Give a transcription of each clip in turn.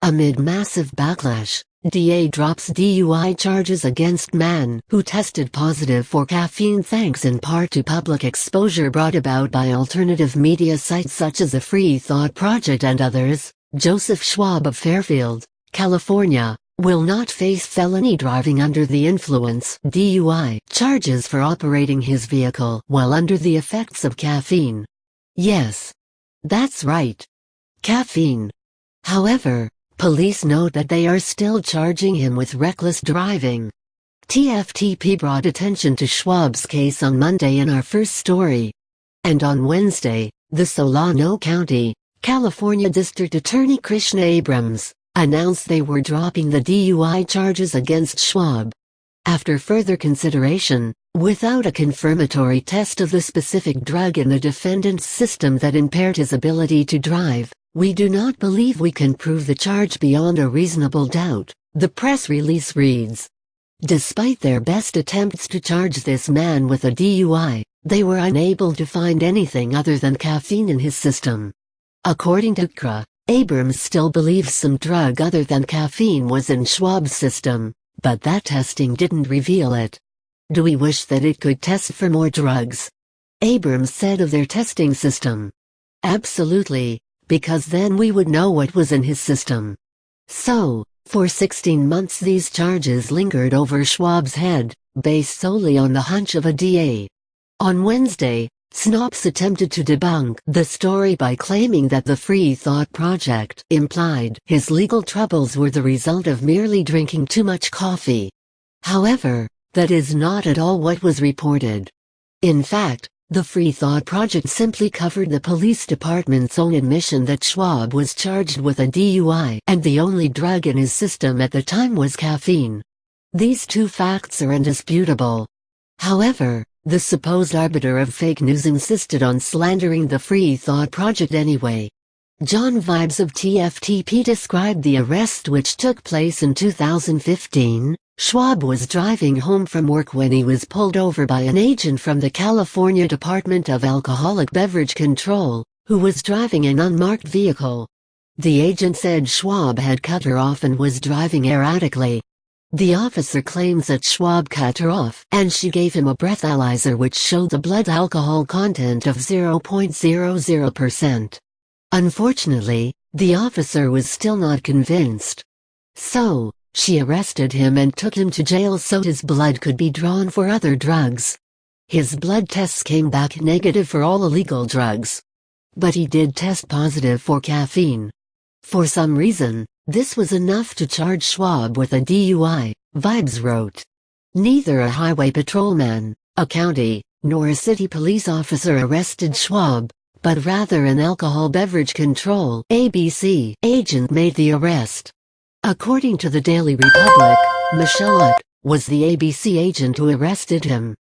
Amid massive backlash, DA drops DUI charges against man who tested positive for caffeine thanks in part to public exposure brought about by alternative media sites such as the Free Thought Project and others. Joseph Schwab of Fairfield, California, will not face felony driving under the influence (DUI) charges for operating his vehicle while under the effects of caffeine. Yes. That's right. Caffeine. However, police note that they are still charging him with reckless driving. TFTP brought attention to Schwab's case on Monday in our first story. And on Wednesday, the Solano County, California District Attorney Krishna Abrams announced they were dropping the DUI charges against Schwab. After further consideration, without a confirmatory test of the specific drug in the defendant's system that impaired his ability to drive, we do not believe we can prove the charge beyond a reasonable doubt, the press release reads. Despite their best attempts to charge this man with a DUI, they were unable to find anything other than caffeine in his system. According to CRA, Abrams still believes some drug other than caffeine was in Schwab's system, but that testing didn't reveal it. Do we wish that it could test for more drugs? Abrams said of their testing system. Absolutely, because then we would know what was in his system. So, for 16 months these charges lingered over Schwab's head, based solely on the hunch of a DA. On Wednesday, Snopes attempted to debunk the story by claiming that the Free Thought Project implied his legal troubles were the result of merely drinking too much coffee. However, that is not at all what was reported. In fact, the Free Thought Project simply covered the police department's own admission that Schwab was charged with a DUI and the only drug in his system at the time was caffeine. These two facts are indisputable. However, the supposed arbiter of fake news insisted on slandering the Free Thought Project anyway. John Vibes of TFTP described the arrest which took place in 2015. Schwab was driving home from work when he was pulled over by an agent from the California Department of Alcoholic Beverage Control, who was driving an unmarked vehicle. The agent said Schwab had cut her off and was driving erratically. The officer claims that Schwab cut her off and she gave him a breathalyzer which showed the blood alcohol content of 0.00%. Unfortunately, the officer was still not convinced. So, she arrested him and took him to jail so his blood could be drawn for other drugs. His blood tests came back negative for all illegal drugs. But he did test positive for caffeine. For some reason, this was enough to charge Schwab with a DUI, Vibes wrote. Neither a highway patrolman, a county, nor a city police officer arrested Schwab, but rather an alcohol beverage control (ABC) agent made the arrest. According to the Daily Republic, Michelle Ott was the ABC agent who arrested him.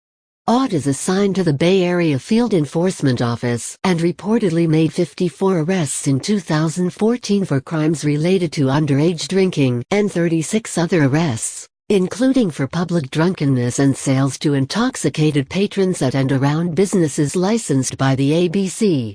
Ott is assigned to the Bay Area Field Enforcement Office and reportedly made 54 arrests in 2014 for crimes related to underage drinking and 36 other arrests, including for public drunkenness and sales to intoxicated patrons at and around businesses licensed by the ABC.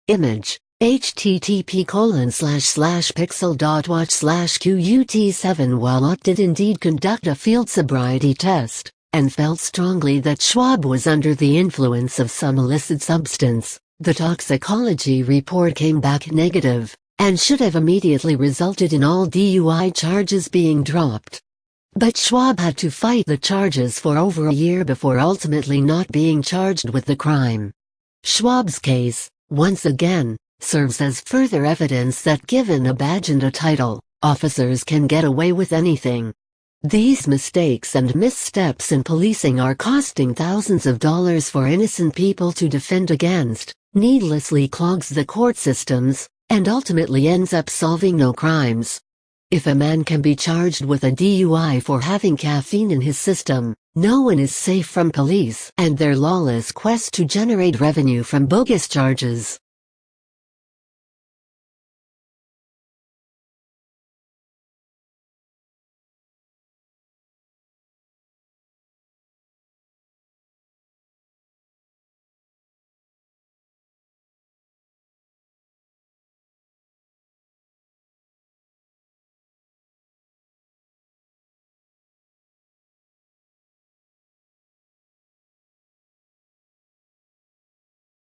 Image: http://pixel.watch/QUT7 While Ott did indeed conduct a field sobriety test, and felt strongly that Schwab was under the influence of some illicit substance, the toxicology report came back negative, and should have immediately resulted in all DUI charges being dropped. But Schwab had to fight the charges for over a year before ultimately not being charged with the crime. Schwab's case, once again, serves as further evidence that given a badge and a title, officers can get away with anything. These mistakes and missteps in policing are costing thousands of dollars for innocent people to defend against, needlessly clogs the court systems, and ultimately ends up solving no crimes. If a man can be charged with a DUI for having caffeine in his system, no one is safe from police and their lawless quest to generate revenue from bogus charges.